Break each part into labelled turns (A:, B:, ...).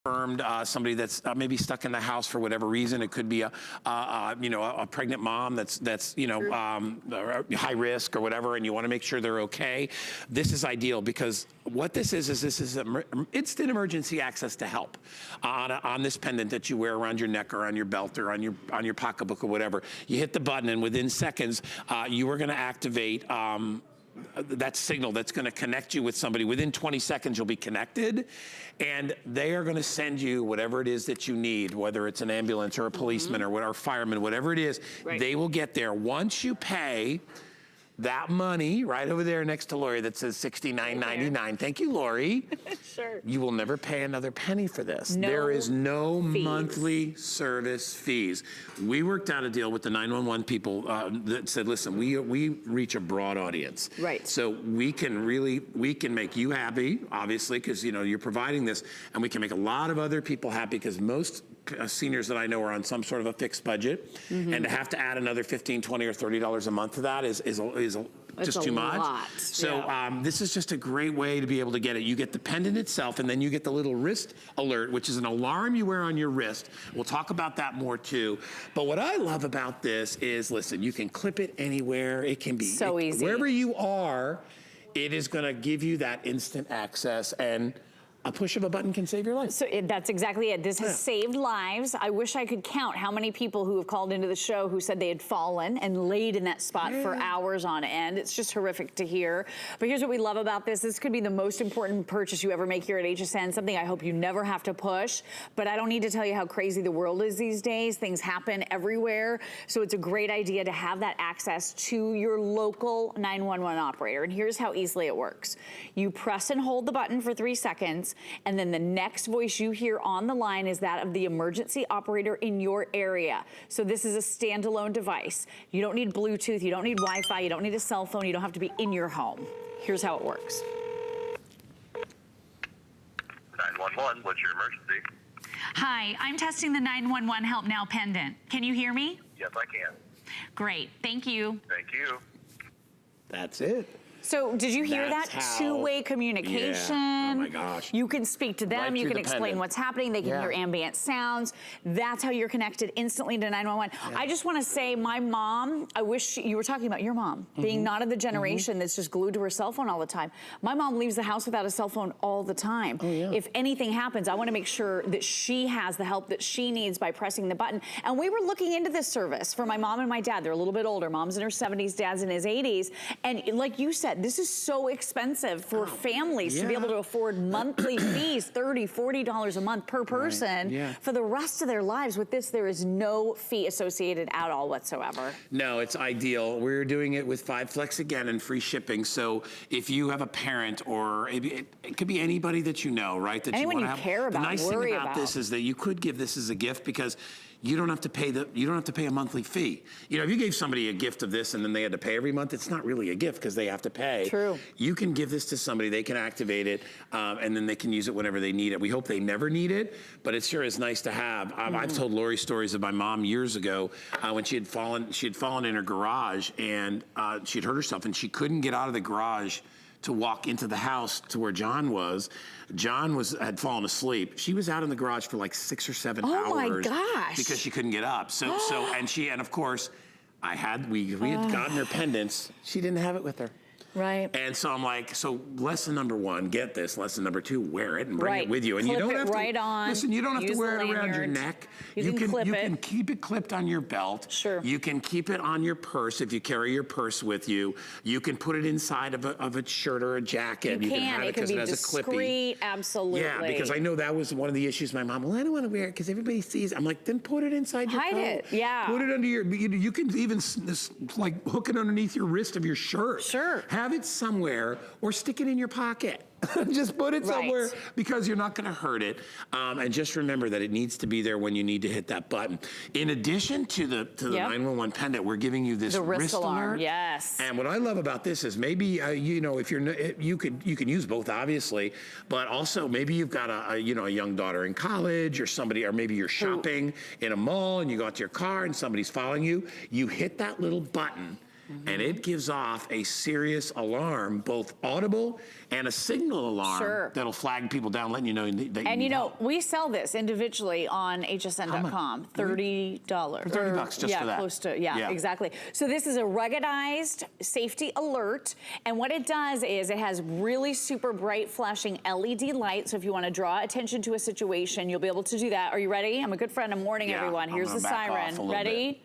A: confirmed somebody that's maybe stuck in the house for whatever reason. It could be a pregnant mom that's high risk or whatever, and you want to make sure they're okay. This is ideal because what this is instant emergency access to help on this pendant that you wear around your neck or on your belt or on your pocketbook or whatever. You hit the button, and within seconds, you are going to activate that signal that's going to connect you with somebody. Within 20 seconds, you'll be connected, and they are going to send you whatever it is that you need, whether it's an ambulance or a policeman or a fireman, whatever it is. Right. They will get there. Once you pay that money right over there next to Lori that says $69.99. Thank you, Lori.
B: Sure.
A: You will never pay another penny for this.
B: No
A: there is no
B: fees.
A: Monthly service fees. We worked out a deal with the 911 people that said, listen, we reach a broad audience.
B: Right.
A: So we can make you happy, obviously, because you're providing this, and we can make a lot of other people happy because most seniors that I know are on some sort of a fixed budget, and to have to add another $15, $20, or $30 a month to that is just too much.
B: Lot.
A: So this is just a great way to be able to get it. You get the pendant itself, and then you get the little wrist alert, which is an alarm you wear on your wrist. We'll talk about that more too. But what I love about this is, listen, you can clip it anywhere. It can be
B: so easy.
A: Wherever you are, it is going to give you that instant access, and a push of a button can save your life.
B: So that's exactly it. This has saved lives. I wish I could count how many people who have called into the show who said they had fallen and laid in that spot for hours on end. It's just horrific to hear. But here's what we love about this. This could be the most important purchase you ever make here at HSN, something I hope you never have to push. But I don't need to tell you how crazy the world is these days. Things happen everywhere. So it's a great idea to have that access to your local 911 operator. And here's how easily it works. You press and hold the button for 3 seconds. And then the next voice you hear on the line is that of the emergency operator in your area. So this is a standalone device. You don't need Bluetooth, you don't need Wi-Fi, you don't need a cell phone, you don't have to be in your home. Here's how it works.
C: 911, what's your emergency?
D: Hi, I'm testing the 911 Help Now pendant. Can you hear me?
C: Yes, I can.
D: Great, thank you.
C: Thank you.
A: That's it.
B: So did you hear
A: That's
B: that?
A: how,
B: Two-way communication.
A: Yeah. Oh my gosh.
B: You can speak to them,
A: Right
B: you
A: through
B: can
A: the
B: explain
A: pendant.
B: what's happening, they can hear ambient sounds. That's how you're connected instantly to 911. I just want to say my mom, I wish you were talking about your mom, being not of the generation that's just glued to her cell phone all the time. My mom leaves the house without a cell phone all the time. If anything happens, I want to make sure that she has the help that she needs by pressing the button. And we were looking into this service for my mom and my dad. They're a little bit older. Mom's in her 70s, dad's in his 80s. And like you said, this is so expensive for families to be able to afford monthly fees, $30, $40 a month per person for the rest of their lives. With this, there is no fee associated at all whatsoever.
A: No, it's ideal. We're doing it with 5 Flex again and free shipping. So if you have a parent or it could be anybody that you know, right? That
B: anyone
A: you
B: you
A: want to
B: care
A: have.
B: about,
A: The nice thing about this is that you could give this as a gift because you don't have to pay a monthly fee. If you gave somebody a gift of this and then they had to pay every month, it's not really a gift because they have to pay.
B: True.
A: You can give this to somebody, they can activate it, and then they can use it whenever they need it. We hope they never need it, but it sure is nice to have. I've told Lori stories of my mom years ago when she had fallen in her garage and she'd hurt herself and she couldn't get out of the garage to walk into the house to where John was. John had fallen asleep. She was out in the garage for like 6 or 7 hours.
B: Oh my gosh.
A: Because she couldn't get up. And of course, we had gotten her pendants. She didn't have it with her.
B: Right.
A: And so I'm like, so lesson number 1, get this. Lesson number 2, wear it and bring it with you. And
B: Clip
A: you don't
B: it
A: have to
B: right on.
A: Listen, you don't have to
B: Use
A: wear
B: the
A: it around your
B: lanyard.
A: neck.
B: You can
A: keep it clipped on your belt.
B: Sure.
A: You can keep it on your purse if you carry your purse with you. You can put it inside of a shirt or a jacket.
B: You can
A: have it because it has a clippy.
B: Discreet, absolutely.
A: Yeah, because I know that was one of the issues. My mom, well, I don't want to wear it because everybody sees. I'm like, then put it inside your coat.
B: Hide it, yeah.
A: Put it under your. You can even like hook it underneath your wrist of your shirt.
B: Sure.
A: Have it somewhere or stick it in your pocket. Just put it somewhere because you're not going to hurt it. And just remember that it needs to be there when you need to hit that button. In addition to the 911 pendant, we're giving you this wrist alarm.
B: Yes.
A: And what I love about this is maybe if you can use both obviously, but also maybe you've got a young daughter in college or somebody, or maybe you're shopping in a mall and you go out to your car and somebody's following you. You hit that little button. and it gives off a serious alarm, both audible and a signal alarm that'll flag people down, letting you know that you
B: And
A: need
B: you know,
A: help.
B: we sell this individually on hsn.com, $30.
A: For $30 just for that.
B: Close to, exactly. So this is a ruggedized safety alert, and what it does is it has really super bright flashing LED lights, so if you want to draw attention to a situation, you'll be able to do that. Are you ready? I'm a good friend. I'm warning everyone. Here's the siren. Ready?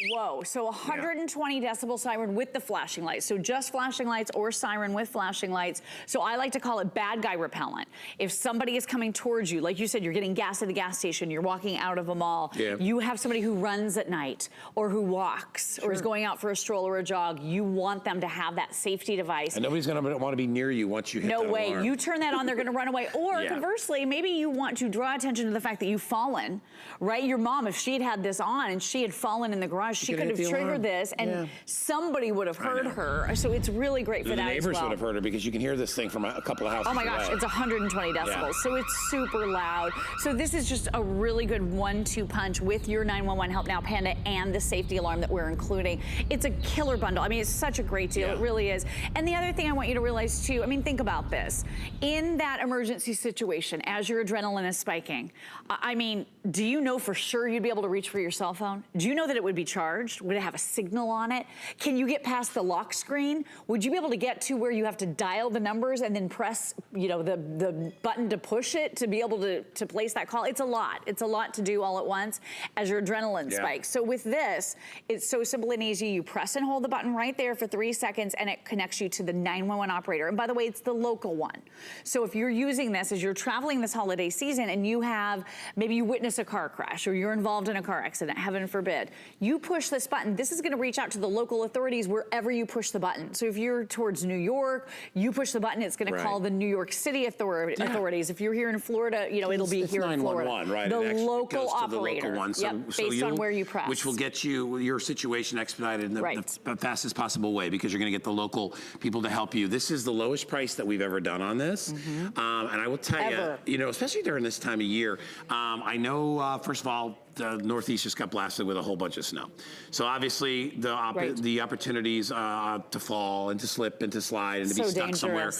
B: Whoa, so 120 decibel siren with the flashing lights. So just flashing lights or siren with flashing lights. So I like to call it bad guy repellent. If somebody is coming towards you, like you said, you're getting gas at the gas station, you're walking out of a mall, you have somebody who runs at night or who walks or is going out for a stroll or a jog, you want them to have that safety device.
A: And nobody's gonna want to be near you once you hit that
B: way.
A: alarm.
B: You turn that on, they're gonna run away. Or conversely, maybe you want to draw attention to the fact that you've fallen, right? Your mom, if she had this on and she had fallen in the garage, she could have triggered this and somebody would have heard her. So it's really great for that as well.
A: The neighbors would have heard her because you can hear this thing from a couple of houses
B: Oh my gosh,
A: away.
B: it's 120 decibels. So it's super loud. So this is just a really good 1-2 punch with your 911 Help Now Panda and the safety alarm that we're including. It's a killer bundle. I mean, it's such a great deal. It really is. And the other thing I want you to realize too, I mean, think about this. In that emergency situation, as your adrenaline is spiking, I mean, do you know for sure you'd be able to reach for your cell phone? Do you know that it would be charged? Would it have a signal on it? Can you get past the lock screen? Would you be able to get to where you have to dial the numbers and then press, you know, the button to push it to be able to place that call? It's a lot. It's a lot to do all at once as your adrenaline spikes. So with this, it's so simple and easy. You press and hold the button right there for 3 seconds and it connects you to the 911 operator. And by the way, it's the local one. So if you're using this as you're traveling this holiday season and you have, maybe you witness a car crash or you're involved in a car accident, heaven forbid, you push this button, this is gonna reach out to the local authorities wherever you push the button. So if you're towards New York, you push the button, it's gonna call the New York City authorities. If you're here in Florida, you know, it'll be here in Florida.
A: 911, right?
B: The local
A: goes to
B: operator.
A: The local one. So,
B: based on where you press.
A: Which will get you your situation expedited in the fastest possible way because you're gonna get the local people to help you. This is the lowest price that we've ever done on this. And I will tell you, you know, especially during this time of year, I know, first of all, the Northeast just got blasted with a whole bunch of snow. So obviously the opportunities to fall and to slip and to slide and to be stuck somewhere,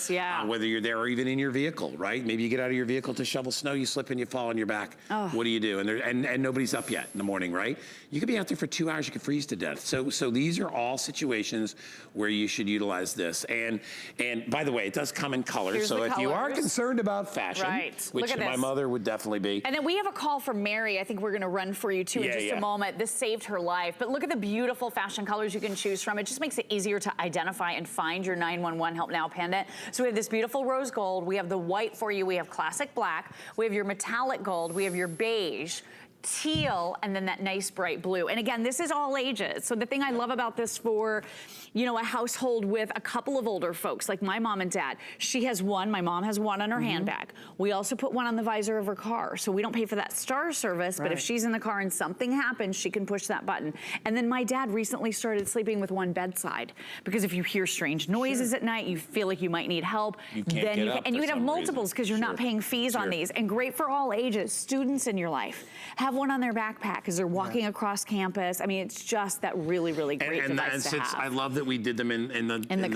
A: whether you're there or even in your vehicle, right? Maybe you get out of your vehicle to shovel snow, you slip and you fall on your back. What do you do? And nobody's up yet in the morning, right? You could be out there for 2 hours, you could freeze to death. So these are all situations where you should utilize this. And by the way, it does come in colors. So if you are concerned about fashion, which my mother would definitely be.
B: And then we have a call from Mary. I think we're gonna run for you too in just a moment. This saved her life. But look at the beautiful fashion colors you can choose from. It just makes it easier to identify and find your 911 Help Now pendant. So we have this beautiful rose gold. We have the white for you. We have classic black. We have your metallic gold. We have your beige, teal, and then that nice bright blue. And again, this is all ages. So the thing I love about this for, you know, a household with a couple of older folks, like my mom and dad, she has one, my mom has one on her handbag. We also put one on the visor of her car. So we don't pay for that star service, but if she's in the car and something happens, she can push that button. And then my dad recently started sleeping with one bedside because if you hear strange noises at night, you feel like you might need help, then you can, and you can have multiples because you're not paying fees on these. And great for all ages, students in your life. Have one on their backpack as they're walking across campus. I mean, it's just that really, really great device to have.
A: I love that we did them in the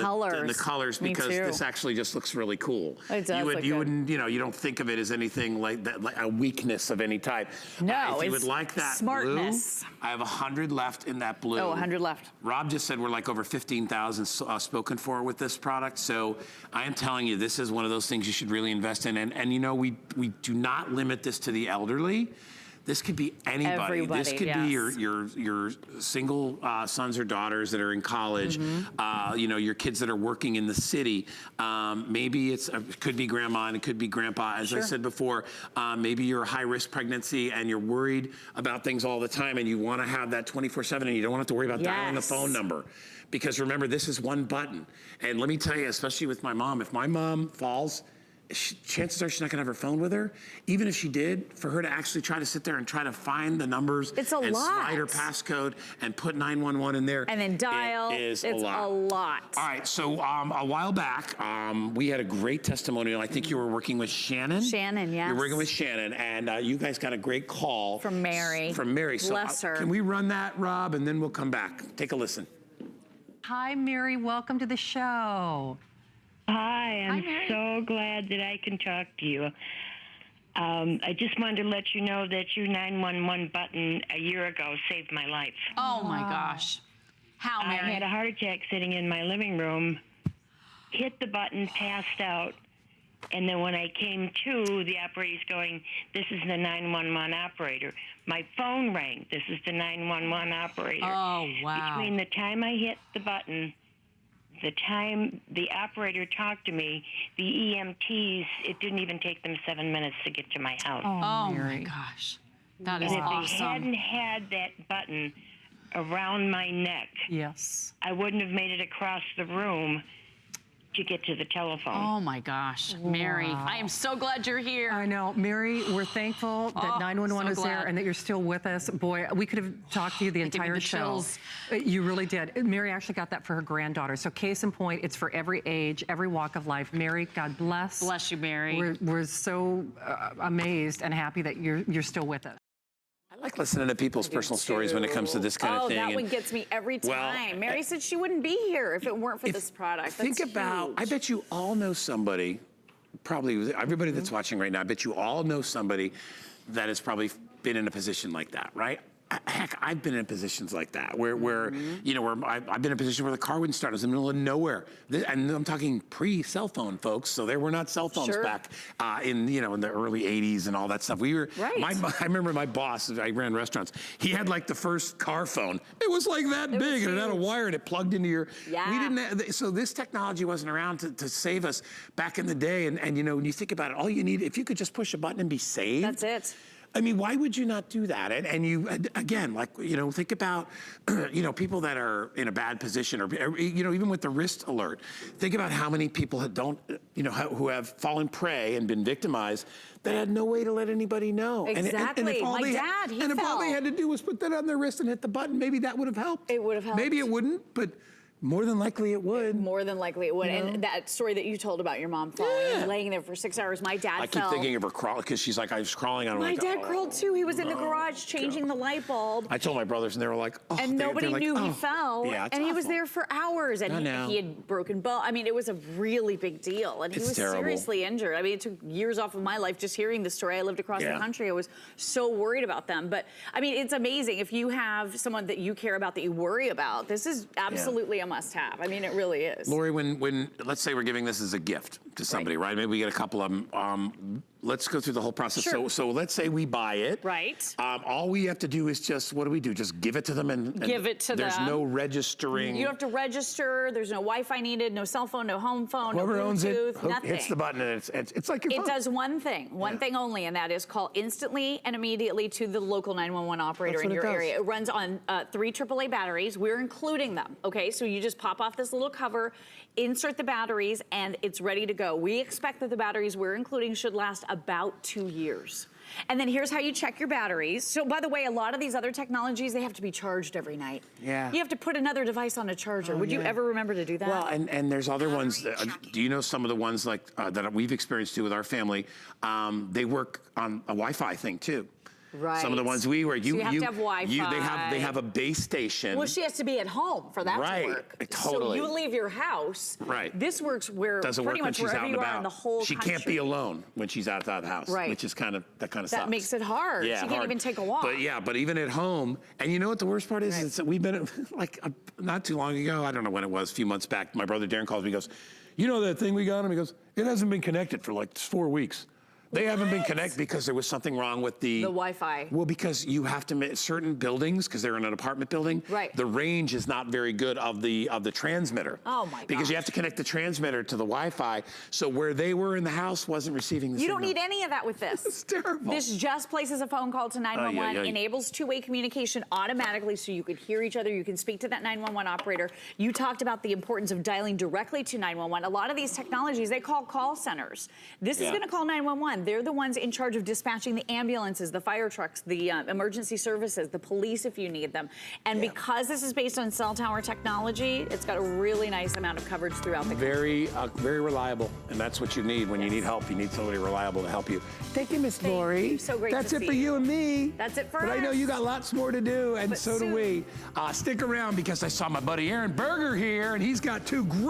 A: colors because this actually just looks really cool.
B: It does
A: you wouldn't, you know, you don't think of it as anything like that, like a weakness of any type.
B: No,
A: if you would like that
B: smartness.
A: blue, I have 100 left in that blue.
B: 100 left.
A: Rob just said we're like over 15,000 spoken for with this product. So I am telling you, this is one of those things you should really invest in. And you know, we do not limit this to the elderly. This could be anybody.
B: Everybody,
A: this could be your single sons or daughters that are in college. You know, your kids that are working in the city. Maybe it could be grandma and it could be grandpa. As I said before, maybe you're a high-risk pregnancy and you're worried about things all the time and you want to have that 24/7 and you don't have to worry about dialing the phone number. Because remember, this is one button. And let me tell you, especially with my mom, if my mom falls, chances are she's not gonna have her phone with her. Even if she did, for her to actually try to sit there and try to find the numbers
B: It's a
A: and
B: lot.
A: slide her passcode and put 911 in there.
B: And then dial.
A: It is
B: It's
A: a lot.
B: a lot.
A: All right, so a while back, we had a great testimonial. I think you were working with Shannon.
B: Shannon, yes.
A: You're working with Shannon, and you guys got a great call.
B: From Mary.
A: From Mary. So,
B: Bless her.
A: Can we run that, Rob, and then we'll come back. Take a listen.
E: Hi, Mary. Welcome to the show.
F: Hi, I'm
E: Mary.
F: so glad that I can talk to you. I just wanted to let you know that your 911 button a year ago saved my life.
E: Oh, my gosh. How,
F: I
E: Mary?
F: had a heart attack sitting in my living room, hit the button, passed out, and then when I came to, the operator's going, "This is the 911 operator." My phone rang. "This is the 911 operator."
E: Oh, wow.
F: Between the time I hit the button, the time the operator talked to me, the EMTs, it didn't even take them 7 minutes to get to my house.
E: Oh, my Mary. gosh. That is
F: And if they
E: awesome.
F: hadn't had that button around my neck,
E: Yes.
F: I wouldn't have made it across the room to get to the telephone.
E: Oh, my gosh. Mary, I am so glad you're here.
G: I know. Mary, we're thankful that
E: Oh,
G: 911
E: so
G: is there
E: glad.
G: and that you're still with us. Boy, we could have talked to you the
E: It gave me
G: entire
E: the
G: show.
E: chills.
G: You really did. Mary actually got that for her granddaughter. So case in point, it's for every age, every walk of life. Mary, God bless.
E: Bless you, Mary.
G: We're so amazed and happy that you're still with us.
A: I like listening to people's personal stories when it comes to this kind of thing.
B: Oh, that
A: and
B: one gets me every time.
A: Well,
B: Mary said she wouldn't be here if it weren't for this product.
A: Think
B: That's
A: about, I
B: huge.
A: bet you all know somebody, probably everybody that's watching right now, I bet you all know somebody that has probably been in a position like that, right? Heck, I've been in positions like that where you know, where I've been in a position where the car wouldn't start. I was in the middle of nowhere. And I'm talking pre-cell phone, folks. So there were not cell phones
B: Sure.
A: back in, you know, in the early 80s and all that stuff. We were,
B: Right.
A: I remember my boss, I ran restaurants. He had like the first car phone. It was like that
B: was
A: big and it had a
B: huge.
A: wire and it plugged into your,
B: Yeah.
A: we didn't have, so this technology wasn't around to save us back in the day. And you know, when you think about it, all you need, if you could just push a button and be saved.
B: That's it.
A: I mean, why would you not do that? And you, again, like, you know, think about, you know, people that are in a bad position or, you know, even with the wrist alert, think about how many people you know, who have fallen prey and been victimized that had no way to let anybody know.
B: Exactly. My dad, he
A: And if all they
B: fell.
A: had to do was put that on their wrist and hit the button, maybe that would have helped.
B: It would have helped.
A: Maybe it wouldn't, but more than likely it would.
B: More than likely it would. And that story that you told about your mom falling
A: Yeah.
B: and laying there for 6 hours, my dad
A: I keep
B: fell.
A: thinking of her crawling, because she's like, I was crawling on her.
B: My
A: like,
B: dad
A: oh.
B: crawled too. He was in the garage changing the light bulb.
A: I told my brothers and they were like, oh.
B: And nobody
A: like,
B: knew he
A: oh.
B: fell.
A: Yeah, it's
B: and he was
A: awful.
B: there for hours. And
A: I know.
B: he had broken bone. I mean, it was a really big deal. And he
A: It's
B: was
A: terrible.
B: seriously injured. I mean, it took years off of my life just hearing the story. I lived across
A: Yeah.
B: the country. I was so worried about them. But I mean, it's amazing. If you have someone that you care about, that you worry about, this is absolutely a must have. I mean, it really is.
A: Lori, when let's say we're giving this as a gift to somebody, right? Maybe we get a couple of them. Let's go through the whole process.
B: Sure.
A: So let's say we buy it.
B: Right.
A: All we have to do is just, what do we do? Just give it to them and
B: Give it to
A: there's
B: them.
A: no registering.
B: You don't have to register. There's no Wi-Fi needed, no cell phone, no home phone,
A: Whoever
B: no
A: owns it
B: Bluetooth, nothing.
A: hits the button and it's like your
B: It
A: phone.
B: does one thing
A: Yeah.
B: only, and that is call instantly and immediately to the local 911 operator
A: That's
B: in
A: what it
B: your
A: does.
B: area. It runs on 3 AAA batteries. We're including them, okay? So you just pop off this little cover, insert the batteries, and it's ready to go. We expect that the batteries we're including should last about 2 years. And then here's how you check your batteries. So by the way, a lot of these other technologies, they have to be charged every night.
A: Yeah.
B: You have to put another device on a charger. Would you ever remember to do that?
A: Well, and there's other ones. Do you know some of the ones like that we've experienced too with our family? They work on a Wi-Fi thing too.
B: Right.
A: Some of the ones we were,
B: So you have to have Wi-Fi.
A: they have a base station.
B: Well, she has to be at home for that
A: Right,
B: to work.
A: totally.
B: So you leave your house.
A: Right.
B: This works where
A: Doesn't
B: pretty
A: work when
B: much
A: she's
B: wherever
A: out and
B: you are
A: about.
B: in the whole
A: She
B: country.
A: can't be alone when she's out of the house,
B: Right.
A: which is that kind of
B: That
A: sucks.
B: makes it hard.
A: Yeah,
B: She can't
A: hard.
B: even take a walk.
A: But yeah, but even at home, and you know what the worst part is?
B: Right.
A: Is that we've been like not too long ago. I don't know when it was. A few months back, my brother Darren calls me. He goes, "You know that thing we got him?" He goes, "It hasn't been connected for like 4 weeks." They haven't been connected because there was something wrong with the
B: Wi-Fi.
A: Well, because you have to certain buildings, because they're in an apartment building.
B: Right.
A: The range is not very good of the transmitter.
B: Oh my
A: Because you
B: gosh.
A: have to connect the transmitter to the Wi-Fi. So where they were in the house wasn't receiving the
B: You
A: signal.
B: don't need any of that with this.
A: It's terrible.
B: This just places a phone call to 911,
A: yeah.
B: enables two-way communication automatically so you could hear each other, you can speak to that 911 operator. You talked about the importance of dialing directly to 911. A lot of these technologies, they call centers. This is gonna call 911. They're the ones in charge of dispatching the ambulances, the fire trucks, the emergency services, the police if you need them. And because this is based on cell tower technology, it's got a really nice amount of coverage throughout the country.
A: Very reliable, and that's what you need when you need help. You need somebody reliable to help you. Thank you, Miss Lori.
B: you. So great
A: That's
B: to
A: it
B: see
A: for
B: you.
A: you and me.
B: That's it for
A: But I know
B: us.
A: you got lots more to do, and
B: But
A: so do
B: soon.
A: we. Stick around because I saw my buddy Aaron Berger here, and he's got two great